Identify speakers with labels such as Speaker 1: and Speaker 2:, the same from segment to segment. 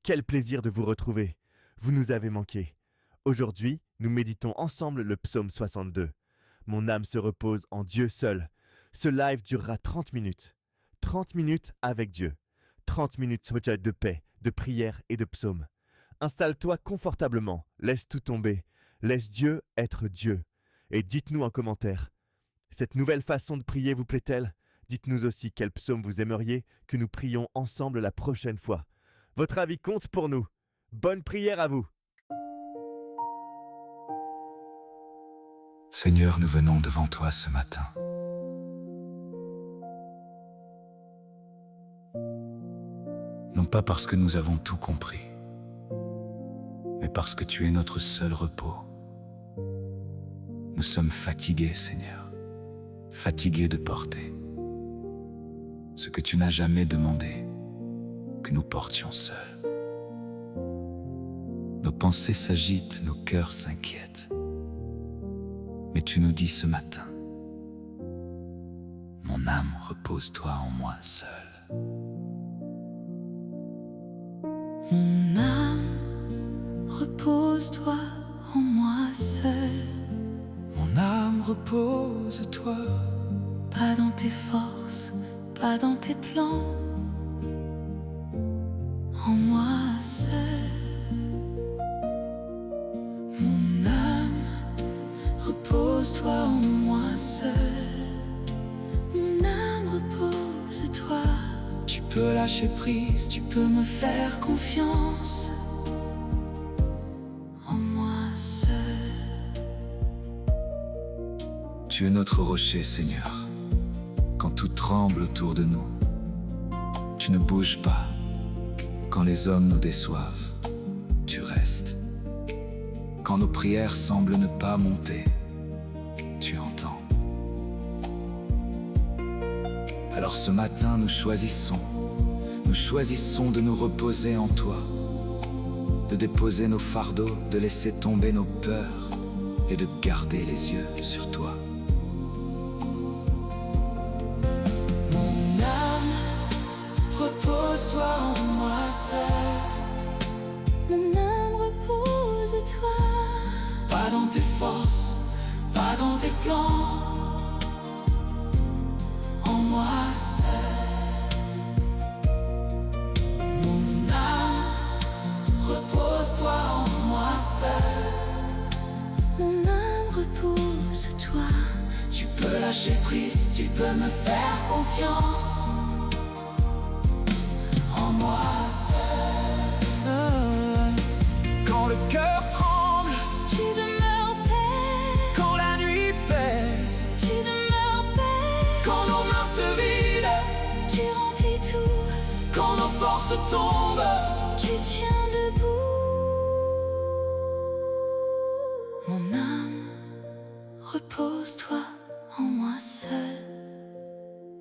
Speaker 1: Quel plaisir de vous retrouver. Vous nous avez manqué. Aujourd'hui, nous méditons ensemble le psaume 62. Mon âme se repose en Dieu seul. Ce live durera 30 minutes. 30 minutes avec Dieu. 30 minutes de paix, de prière et de psaume. Installe-toi confortablement, laisse tout tomber. Laisse Dieu être Dieu. Et dites-nous en commentaire, cette nouvelle façon de prier vous plaît-elle? Dites-nous aussi quel psaume vous aimeriez que nous prions ensemble la prochaine fois. Votre avis compte pour nous. Bonne prière à vous.
Speaker 2: Seigneur, nous venons devant toi ce matin. Non pas parce que nous avons tout compris, mais parce que tu es notre seul repos. Nous sommes fatigués, Seigneur, fatigués de porter ce que tu n'as jamais demandé que nous portions seuls. Nos pensées s'agitent, nos cœurs s'inquiètent. Mais tu nous dis ce matin, mon âme, repose-toi en moi seul.
Speaker 3: Mon âme, repose-toi en moi seul.
Speaker 2: Mon âme, repose-toi.
Speaker 3: Pas dans tes forces, pas dans tes plans. En moi seul. Mon âme, repose-toi en moi seul. Mon âme, repose-toi.
Speaker 2: Tu peux lâcher prise,
Speaker 3: Tu peux me faire confiance. En moi seul.
Speaker 2: tu es notre rocher, Seigneur. Quand tout tremble autour de nous, tu ne bouges pas. Quand les hommes nous déçoivent, tu restes. Quand nos prières semblent ne pas monter, tu entends. Alors ce matin, nous choisissons de nous reposer en toi, de déposer nos fardeaux, de laisser tomber nos peurs et de garder les yeux sur toi.
Speaker 3: Mon âme, repose-toi en moi seul. Mon âme, repose-toi.
Speaker 2: Pas dans tes forces,
Speaker 3: Pas dans tes plans. En moi seul. Mon âme, repose-toi en moi seul. Mon âme, repose-toi.
Speaker 2: tu peux lâcher prise,
Speaker 3: Tu peux me faire confiance. En moi seul.
Speaker 2: quand le cœur tremble,
Speaker 3: Tu demeures paix.
Speaker 2: quand la nuit pèse,
Speaker 3: Tu demeures paix.
Speaker 2: quand nos mains se vident,
Speaker 3: Tu remplis tout.
Speaker 2: quand nos forces tombent.
Speaker 3: Tu tiens debout. Mon âme, repose-toi en moi seul.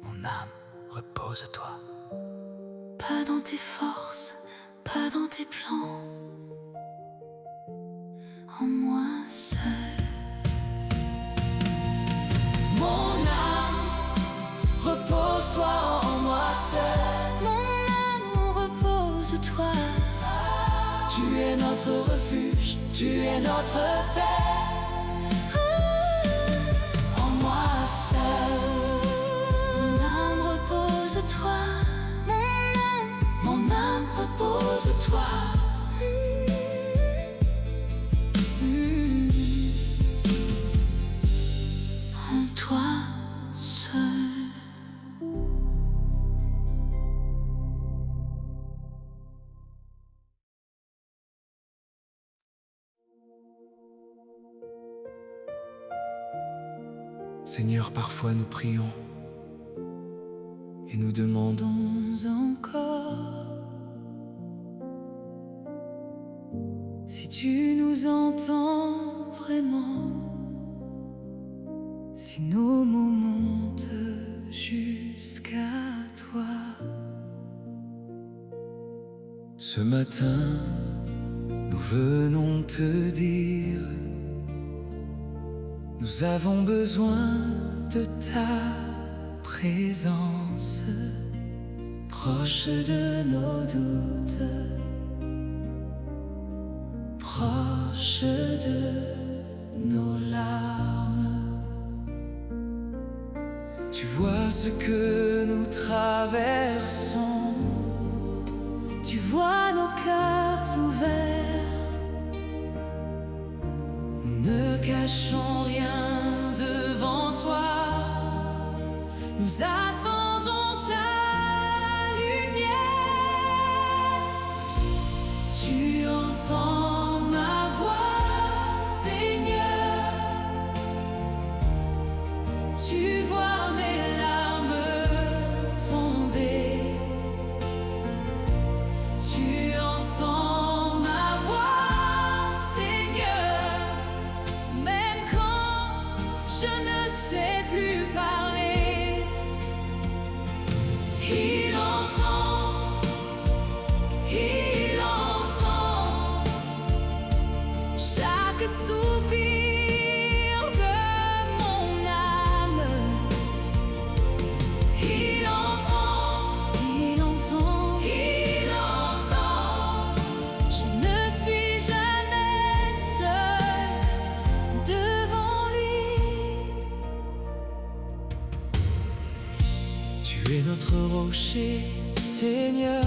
Speaker 2: Mon âme, repose-toi.
Speaker 3: Pas dans tes forces, pas dans tes plans. En moi seul. Mon âme, repose-toi en moi seul. Mon âme, repose-toi.
Speaker 2: Tu es notre refuge, tu es notre paix.
Speaker 3: En moi seul. Mon âme, repose-toi. Mon âme, repose-toi. En toi seul.
Speaker 2: Seigneur, parfois nous prions et nous demandons
Speaker 3: Encore. Si tu nous entends vraiment, si nos mots montent jusqu'à toi.
Speaker 2: ce matin, nous venons te dire, nous avons besoin
Speaker 3: De ta présence, proche de nos doutes, douche de nos larmes.
Speaker 2: Tu vois ce que nous traversons.
Speaker 3: Tu vois nos cœurs ouverts.
Speaker 2: Nous ne cachons rien devant toi.
Speaker 3: Nous attendons ta lumière. Tu entends ma voix, Seigneur. Tu vois mes larmes tomber. Tu entends ma voix, Seigneur. Même quand je ne sais plus parler, il entend chaque soupir de mon âme. Il entend. Je ne suis jamais seule devant lui.
Speaker 2: Tu es notre rocher, Seigneur.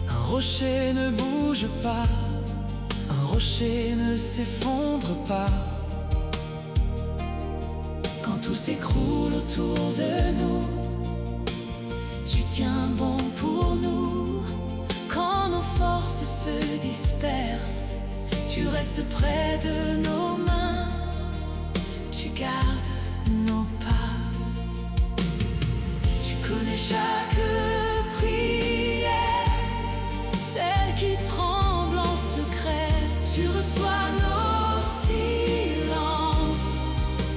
Speaker 2: Un rocher ne bouge pas, un rocher ne s'effondre pas.
Speaker 3: Quand tout s'écroule autour de nous, tu tiens bon pour nous. Quand nos forces se dispersent, tu restes près de nos mains. Tu gardes nos pas. Tu connais chaque prière, celle qui tremble en secret. Tu reçois nos silences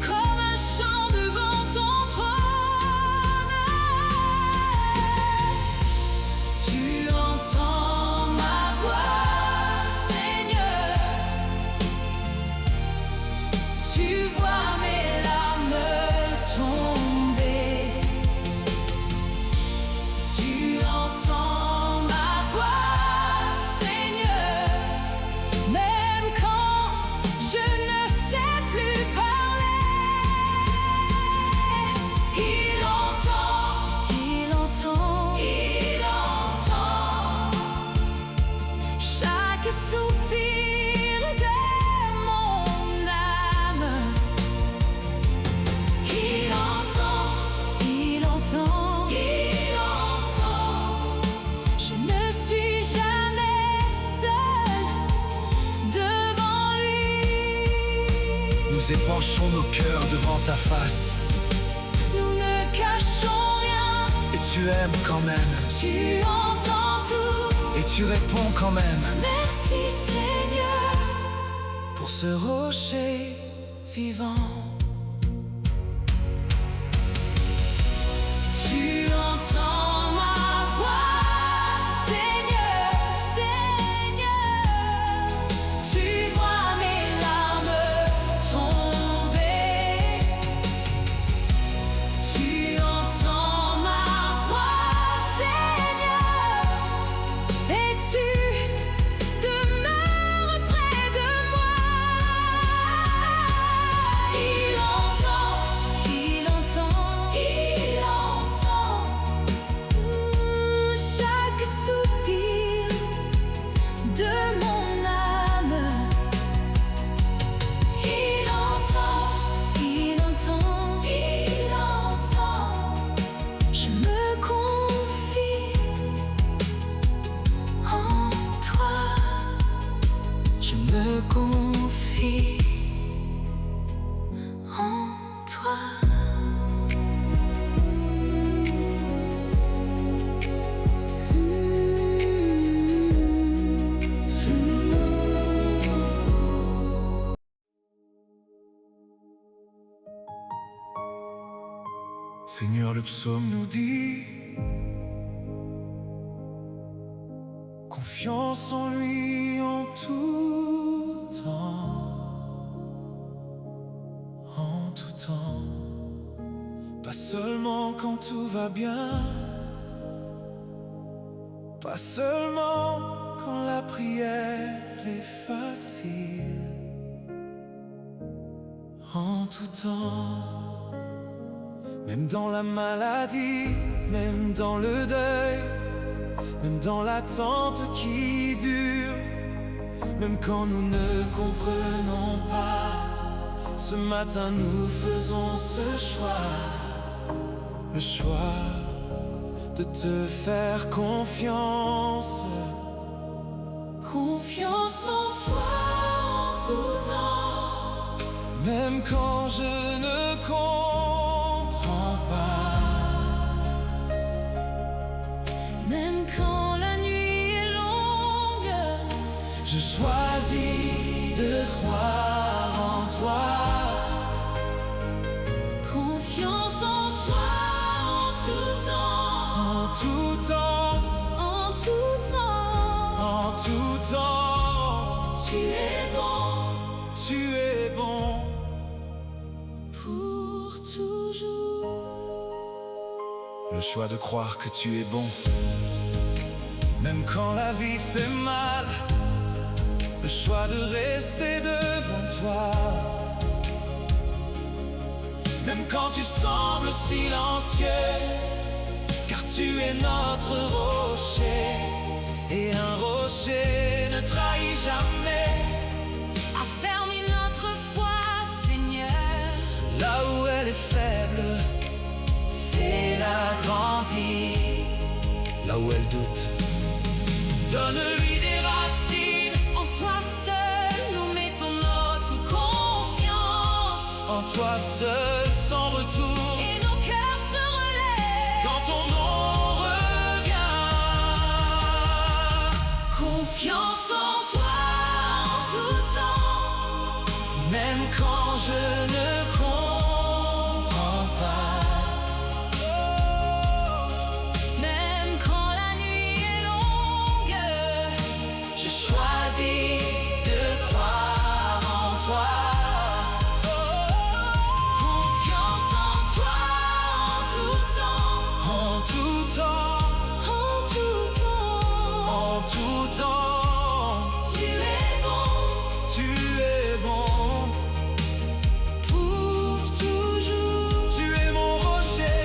Speaker 3: comme un chant devant ton trône. Tu entends ma voix, Seigneur. Tu vois mes larmes tomber. Tu entends ma voix, Seigneur. Même quand je ne sais plus parler, il entend chaque soupir de mon âme. Il entend. Je ne suis jamais seule devant lui.
Speaker 2: Nous épanchons nos cœurs devant ta face.
Speaker 3: Nous ne cachons rien.
Speaker 2: Et tu aimes quand même.
Speaker 3: Tu entends tout.
Speaker 2: Et tu réponds quand même.
Speaker 3: Merci Seigneur.
Speaker 2: Pour ce rocher vivant.
Speaker 3: Tu entends ma voix, Seigneur. Tu vois mes larmes tomber. Tu entends ma voix, Seigneur. Et tu demeures près de moi. Il entend. Chaque soupir de mon âme. Il entend. Je me confie en toi.
Speaker 2: Je me confie.
Speaker 3: En toi.
Speaker 2: Seigneur, le psaume nous dit: confiance en lui en tout temps, pas seulement quand tout va bien, pas seulement quand la prière est facile. tout temps. Même dans la maladie, même dans le deuil, même dans l'attente qui dure, même quand nous ne comprenons pas, ce matin nous faisons ce choix, le choix de te faire confiance.
Speaker 3: Confiance en toi en tout temps.
Speaker 2: Même quand je ne comprends pas,
Speaker 3: Même quand la nuit est longue,
Speaker 2: je choisis de croire en toi.
Speaker 3: confiance en toi en tout temps.
Speaker 2: En tout temps,
Speaker 3: En tout temps,
Speaker 2: en tout temps,
Speaker 3: tu es bon
Speaker 2: tu es bon.
Speaker 3: pour toujours.
Speaker 2: Le choix de croire que tu es bon, même quand la vie fait mal. Le choix de rester devant toi, même quand tu sembles silencieux, car tu es notre rocher, et un rocher ne trahit jamais.
Speaker 3: Affermis notre foi, Seigneur.
Speaker 2: Là où elle est faible, fais-la grandir. Là où elle doute, donne-lui des racines.
Speaker 3: En toi seul, nous mettons notre confiance.
Speaker 2: En toi seul, sans retour,
Speaker 3: Et nos cœurs se relèvent
Speaker 2: quand ton nom revient.
Speaker 3: confiance en toi en tout temps.
Speaker 2: Même quand je ne comprends pas,
Speaker 3: Même quand la nuit est longue,
Speaker 2: je choisis de croire en toi.
Speaker 3: confiance en toi en tout temps.
Speaker 2: En tout temps,
Speaker 3: En tout temps,
Speaker 2: en tout temps,
Speaker 3: tu es bon
Speaker 2: tu es bon.
Speaker 3: pour toujours.
Speaker 2: Tu es mon rocher,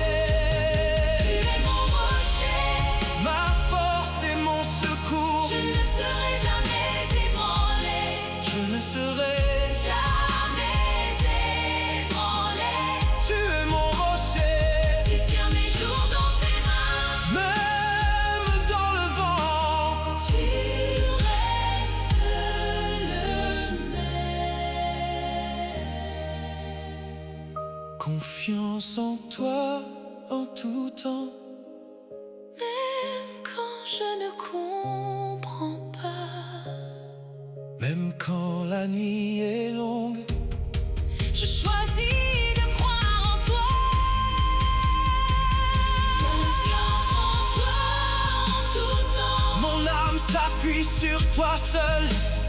Speaker 3: Tu es mon rocher,
Speaker 2: ma force et mon secours.
Speaker 3: je ne serai jamais ébranlé.
Speaker 2: Je ne serai.
Speaker 3: Jamais ébranlé.
Speaker 2: Tu es mon rocher,
Speaker 3: Tu tiens mes jours dans tes mains.
Speaker 2: même dans le vent.
Speaker 3: Tu restes le même.
Speaker 2: Confiance en toi en tout temps.
Speaker 3: Même quand je ne comprends pas,
Speaker 2: Même quand la nuit est longue,
Speaker 3: je choisis de croire en toi. Confiance en toi en tout temps.
Speaker 2: mon âme s'appuie sur toi seul.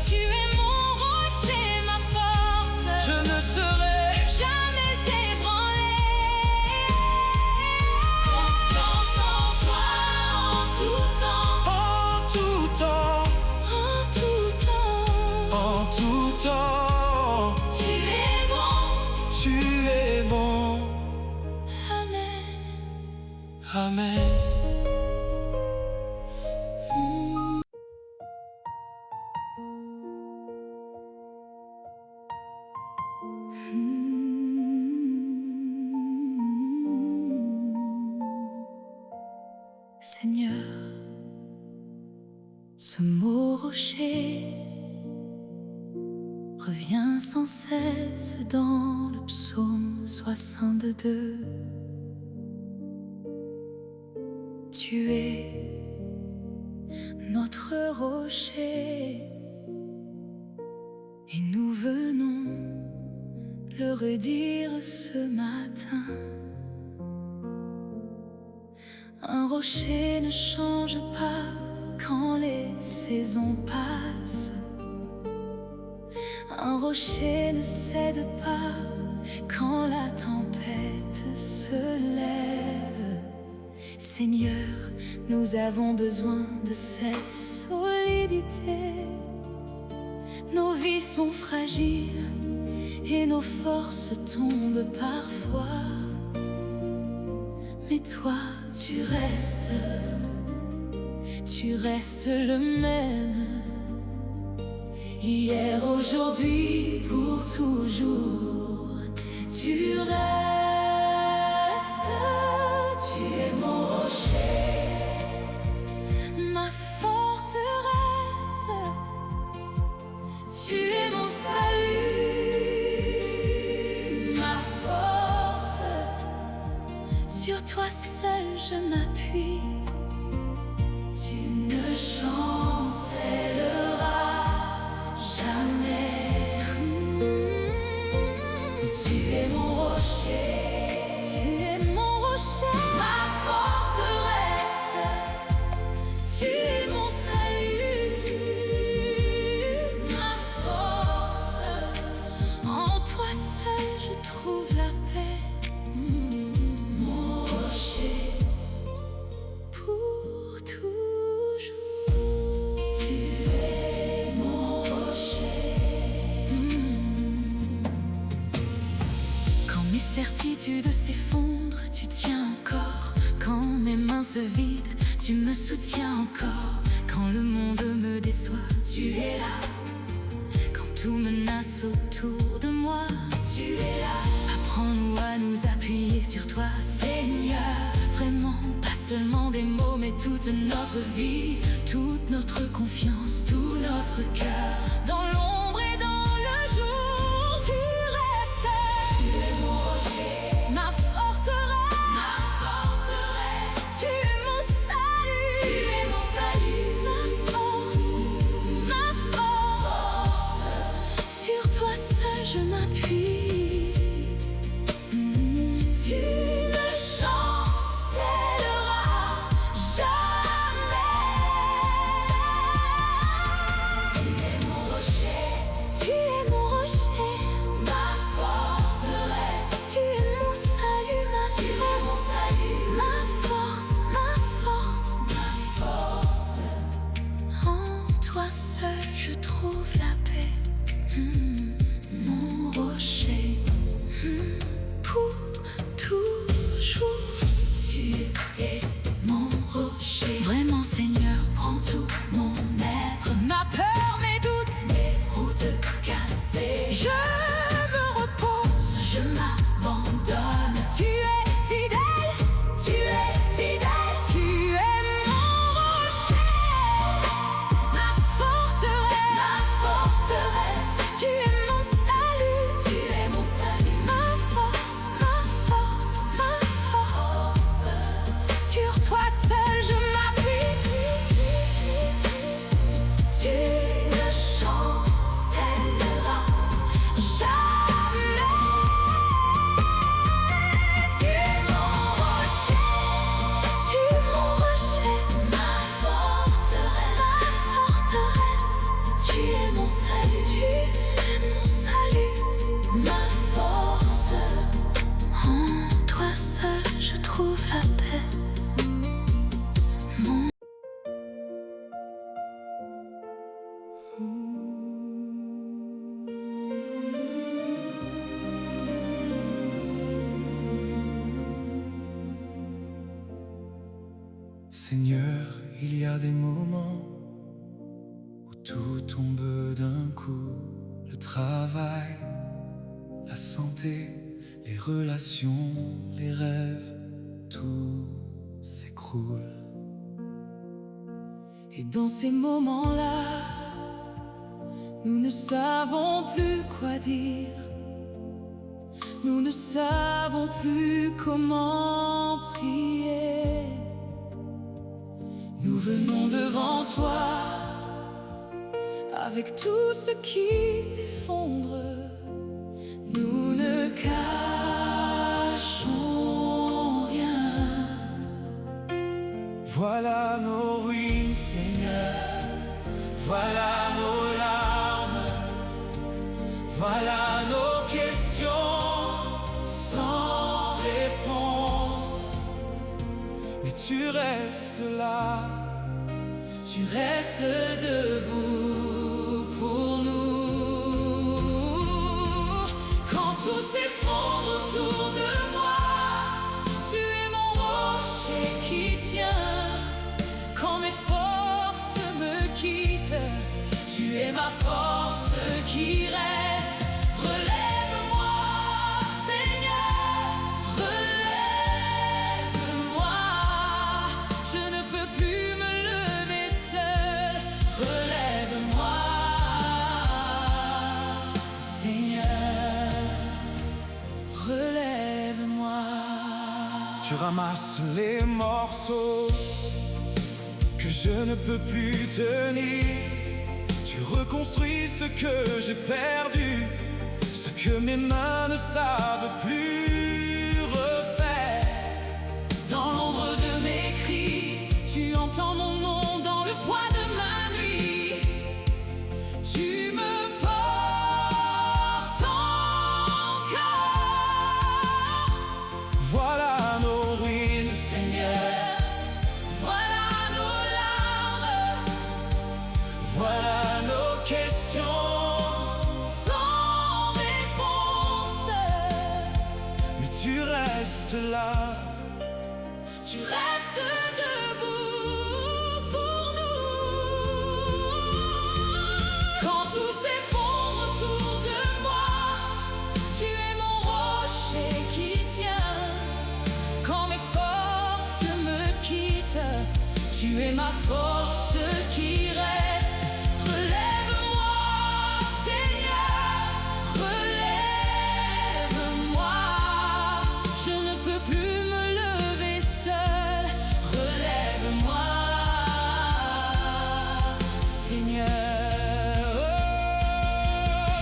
Speaker 3: Tu es mon rocher, ma force.
Speaker 2: Je ne serai.
Speaker 3: Jamais ébranlé. Confiance en toi en tout temps.
Speaker 2: En tout temps,
Speaker 3: En tout temps,
Speaker 2: en tout temps,
Speaker 3: tu es bon.
Speaker 2: tu es bon.
Speaker 3: Amen.
Speaker 2: Amen.
Speaker 3: Seigneur, ce mot rocher revient sans cesse dans le psaume 62. Tu es notre rocher et nous venons le redire ce matin. Un rocher ne change pas quand les saisons passent. Un rocher ne cède pas quand la tempête se lève. Seigneur, nous avons besoin de cette solidité. Nos vies sont fragiles et nos forces tombent parfois. Mais toi, tu restes le même. Hier, aujourd'hui, pour toujours, tu restes. Tu es mon rocher, ma forteresse. Tu es mon salut, ma force. Sur toi seul je m'appuie. Tu ne chancelleras jamais. Tu es mon rocher, tu es mon rocher, ma forteresse. Tu es mon salut, ma force. En toi seul je trouve la paix. Mon rocher pour toujours. Tu es mon rocher. Quand mes certitudes s'effondrent, tu tiens encore. Quand mes mains se vident, tu me soutiens encore. Quand le monde me déçoit, tu es là. Quand tout menace autour de moi, tu es là. Apprends-nous à nous appuyer sur toi, Seigneur. Vraiment, pas seulement des mots, mais toute notre vie, toute notre confiance, tout notre cœur. Dans l'ombre et dans le jour, tu restes. Tu es mon rocher, ma forteresse, ma forteresse. Tu es mon salut, tu es mon salut, ma force, ma force. Sur toi seul je m'appuie. Tu ne chancelleras jamais. Tu es mon rocher, tu es mon rocher, ma forteresse. Tu es mon salut, ma force, tu es mon salut, ma force, ma force, ma force. En toi seul je trouve la paix. Mon rocher pour toujours. Tu es mon rocher. Vraiment, Seigneur, prends tout, mon maître. Ma peur, mes doutes, mes routes cassées. Je me repose, je m'abandonne. Tu es fidèle, tu es fidèle. Tu es mon rocher, ma forteresse, ma forteresse. Tu es mon salut, tu es mon salut. Ma force, ma force, ma force. Sur toi seul je m'appuie. Tu ne chancelleras jamais. Tu es mon rocher, tu es mon rocher, ma forteresse, ma forteresse. Tu es mon salut, tu es mon salut, ma force. En toi seul je trouve la paix. Mon
Speaker 2: Seigneur, il y a des moments où tout tombe d'un coup. Le travail, la santé, les relations, les rêves, tout s'écroule.
Speaker 3: Et dans ces moments-là, nous ne savons plus quoi dire. Nous ne savons plus comment prier. Nous venons devant toi avec tout ce qui s'effondre. Nous ne cachons rien.
Speaker 2: Voilà nos ruines, Seigneur. Voilà nos larmes. Voilà nos questions sans réponse. Mais tu restes là.
Speaker 3: Tu restes debout pour nous. s'effondre autour de moi, tu es mon rocher qui tient. Quand mes forces me quittent, tu es ma force qui reste. Relève-moi, Seigneur, relève-moi. Je ne peux plus me lever seul. Relève-moi, Seigneur, relève-moi.
Speaker 2: Tu ramasses les morceaux que je ne peux plus tenir. Tu reconstruis ce que j'ai perdu, ce que mes mains ne savent plus refaire.
Speaker 3: Dans l'ombre de mes cris, tu entends mon nom dans le poids de ma nuit. Tu me portes encore.
Speaker 2: Voilà nos ruines,
Speaker 3: Seigneur, voilà nos larmes,
Speaker 2: voilà nos questions.
Speaker 3: sans réponse.
Speaker 2: Mais tu restes là.
Speaker 3: Tu restes debout pour nous. Quand tout s'effondre autour de moi, tu es mon rocher qui tient. Quand mes forces me quittent, tu es ma force qui reste. Relève-moi, Seigneur, relève-moi. Je ne peux plus me lever seul. Relève-moi, Seigneur.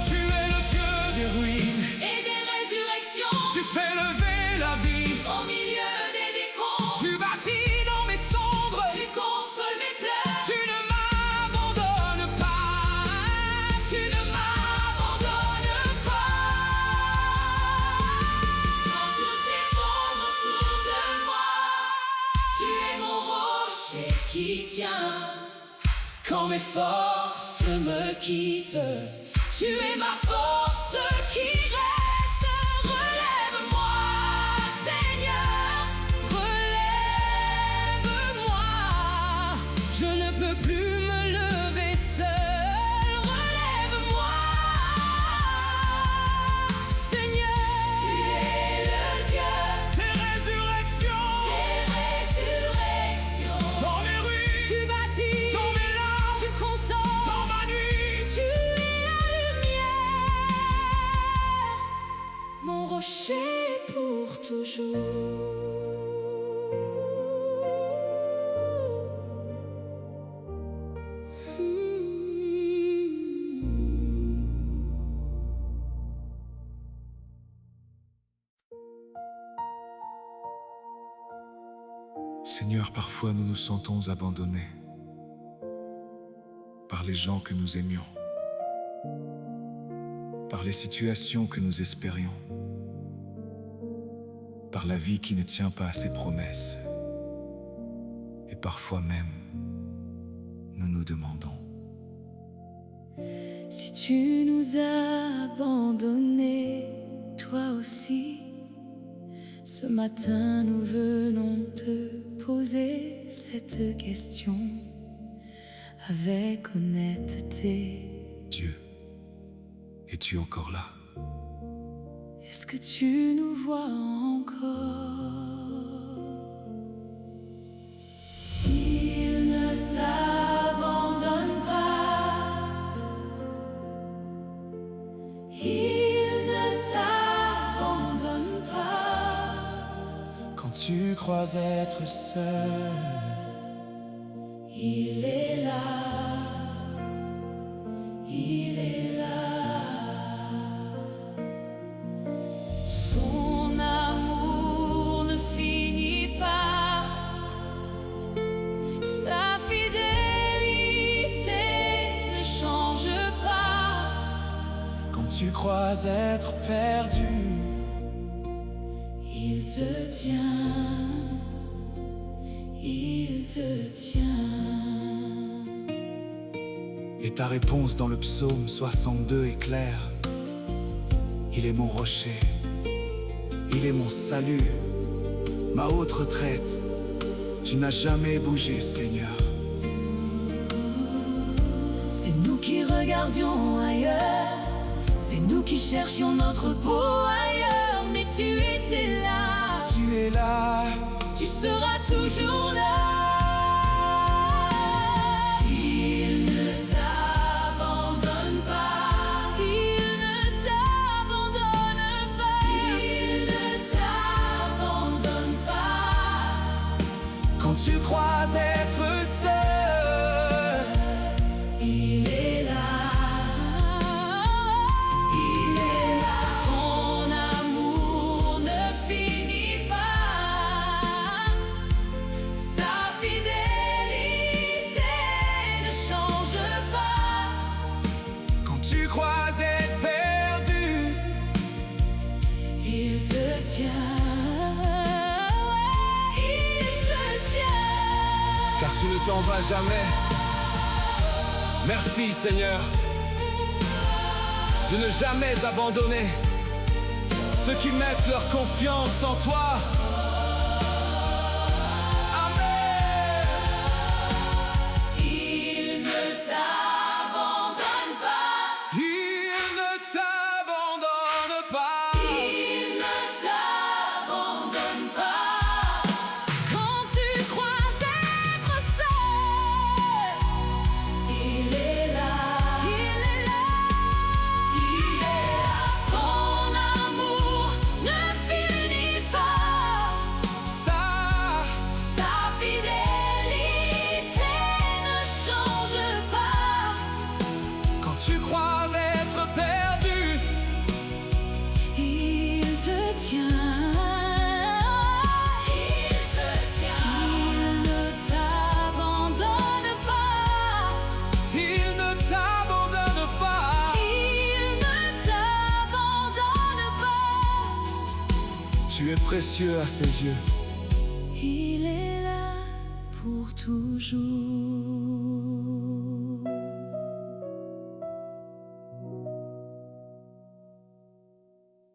Speaker 2: Tu es le Dieu des ruines.
Speaker 3: Et des résurrections
Speaker 2: Tu fais lever la vie.
Speaker 3: au milieu des décombres.
Speaker 2: Tu bâtis dans mes cendres.
Speaker 3: Tu consoles mes pleurs.
Speaker 2: Tu ne m'abandonnes pas.
Speaker 3: Tu ne m'abandonnes pas. Quand tout s'effondre autour de moi, tu es mon rocher qui tient. Quand mes forces me quittent, tu es ma force qui reste. Relève-moi, Seigneur, relève-moi. Je ne peux plus me lever seul. Relève-moi, Seigneur. Tu es le Dieu
Speaker 2: Tes résurrections
Speaker 3: des résurrections.
Speaker 2: dans mes ruines,
Speaker 3: Tu bâtis,
Speaker 2: dans mes larmes,
Speaker 3: tu consoles,
Speaker 2: dans ma nuit.
Speaker 3: tu es la lumière, mon rocher pour toujours.
Speaker 2: Seigneur, parfois nous nous sentons abandonnés par les gens que nous aimions, par les situations que nous espérions, par la vie qui ne tient pas à ses promesses. Et parfois même, nous nous demandons:
Speaker 3: Si tu nous as abandonnés, toi aussi, ce matin nous venons te poser cette question avec honnêteté.
Speaker 2: Dieu, es-tu encore là?
Speaker 3: Est-ce que tu nous vois encore? Il ne t'abandonne pas. Il ne t'abandonne pas.
Speaker 2: Quand tu crois être seul,
Speaker 3: Il est là. Il est là. Son amour ne finit pas. Sa fidélité ne change pas.
Speaker 2: quand tu crois être perdu,
Speaker 3: Il te tient. Il te tient.
Speaker 2: et ta réponse dans le psaume 62 est claire: il est mon rocher, Il est mon salut, ma haute retraite. Tu n'as jamais bougé, Seigneur.
Speaker 3: C'est nous qui regardions ailleurs, c'est nous qui cherchions notre peau ailleurs. Mais tu étais là,
Speaker 2: Tu es là,
Speaker 3: tu seras toujours là. Il ne t'abandonne pas, il ne t'abandonne pas, il ne t'abandonne pas.
Speaker 2: quand tu crois être seul.
Speaker 3: Il est là, il est là. Son amour ne finit pas, sa fidélité ne change pas.
Speaker 2: Quand tu crois être perdu,
Speaker 3: Il te tient, ouais, il te tient.
Speaker 2: car tu ne t'en vas jamais. Merci, Seigneur, de ne jamais abandonner ceux qui mettent leur confiance en toi. Amen.
Speaker 3: Il ne t'abandonne pas,
Speaker 2: Il ne t'abandonne pas.
Speaker 3: il ne t'abandonne pas. Quand tu crois être seul, il est là, il est là, il est là. Son amour ne finit pas,
Speaker 2: Ça,
Speaker 3: sa fidélité ne change pas.
Speaker 2: quand tu crois être perdu,
Speaker 3: Il te tient, il te tient. Il ne t'abandonne pas,
Speaker 2: il ne t'abandonne pas.
Speaker 3: il ne t'abandonne pas.
Speaker 2: Tu es précieux à ses yeux.
Speaker 3: Il est là pour toujours.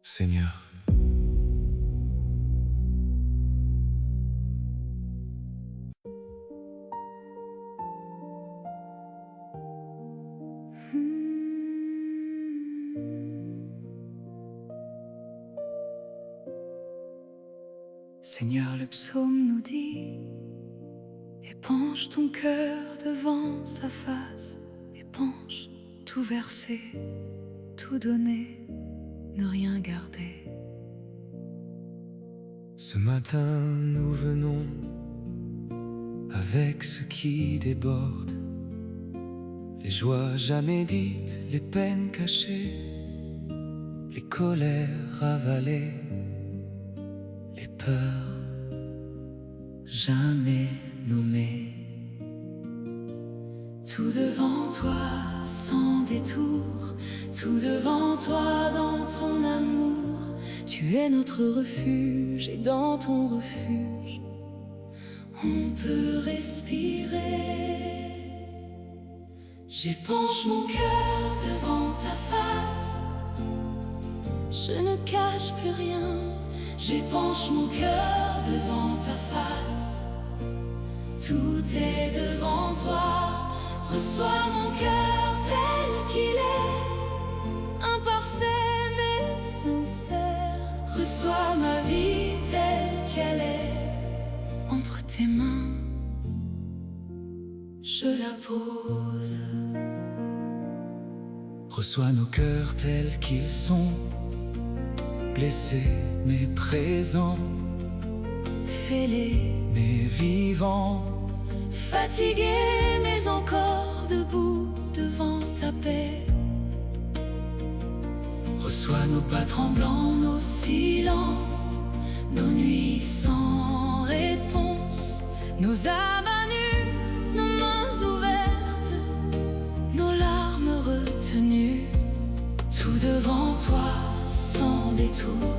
Speaker 2: Seigneur,
Speaker 3: Seigneur, le psaume nous dit: épanche ton cœur devant sa face, épanche, tout verser, tout donner, ne rien garder.
Speaker 2: ce matin nous venons avec ce qui déborde, les joies jamais dites, les peines cachées, les colères avalées, les peurs jamais nommées.
Speaker 3: Tout devant toi, sans détour, tout devant toi dans ton amour. Tu es notre refuge et dans ton refuge, on peut respirer. J'épanche mon cœur devant ta face, je ne cache plus rien. J'épanche mon cœur devant ta face, tout est devant toi. Reçois mon cœur tel qu'il est, imparfait mais sincère. Reçois ma vie telle qu'elle est, entre tes mains, je la pose.
Speaker 2: Reçois nos cœurs tels qu'ils sont, blessés mais présents,
Speaker 3: Fais-les
Speaker 2: mais vivants.
Speaker 3: fatigué mais encore debout devant ta paix.
Speaker 2: Reçois nos pas
Speaker 3: Tremblants nos silences, nos nuits sans réponse, nos abats nus, nos mains ouvertes, nos larmes retenues. Tout devant toi, sans détour,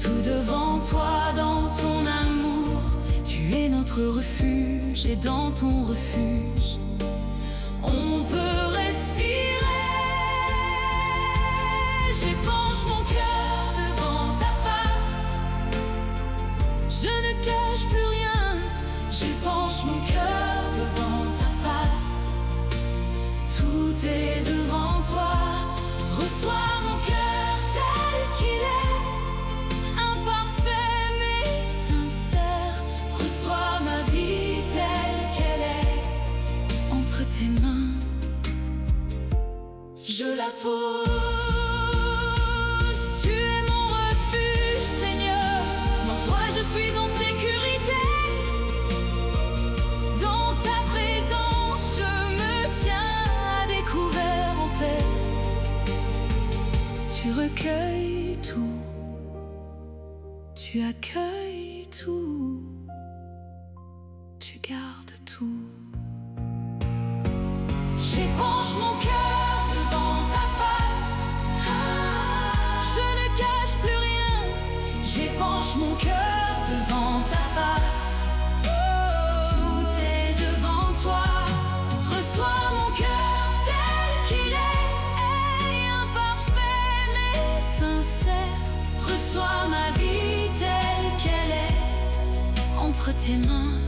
Speaker 3: tout devant toi dans ton amour. Tu es notre refuge et dans ton refuge, on peut respirer. J'épanche mon cœur devant ta face, Tout est devant toi. Reçois mon cœur tel qu'il est, imparfait mais sincère. Reçois ma vie telle qu'elle est. Entre tes mains, je la pose. Tu es mon refuge, Seigneur. En toi je suis en sécurité. Dans ta présence, je me tiens à découvert en paix. Tu recueilles tout, tu accueilles tout, tu gardes tout. J'épanche mon cœur devant ta face. Je ne cache plus rien. J'épanche mon cœur devant ta face. Tout est devant toi. Reçois mon cœur tel qu'il est, imparfait mais sincère. Reçois ma vie telle qu'elle est. Entre tes mains,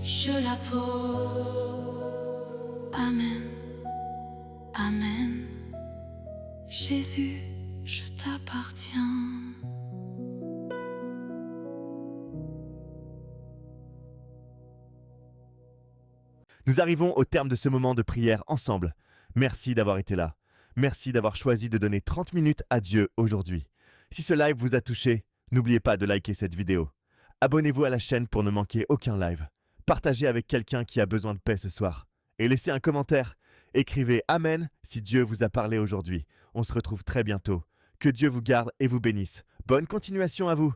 Speaker 3: je la pose. Amen, Amen. Jésus, je t'appartiens.
Speaker 1: Nous arrivons au terme de ce moment de prière ensemble. Merci d'avoir été là. Merci d'avoir choisi de donner 30 minutes à Dieu aujourd'hui. Si ce live vous a touché, n'oubliez pas de liker cette vidéo. Abonnez-vous à la chaîne pour ne manquer aucun live. Partagez avec quelqu'un qui a besoin de paix ce soir. Et laissez un commentaire. Écrivez Amen si Dieu vous a parlé aujourd'hui. On se retrouve très bientôt. Que Dieu vous garde et vous bénisse. Bonne continuation à vous.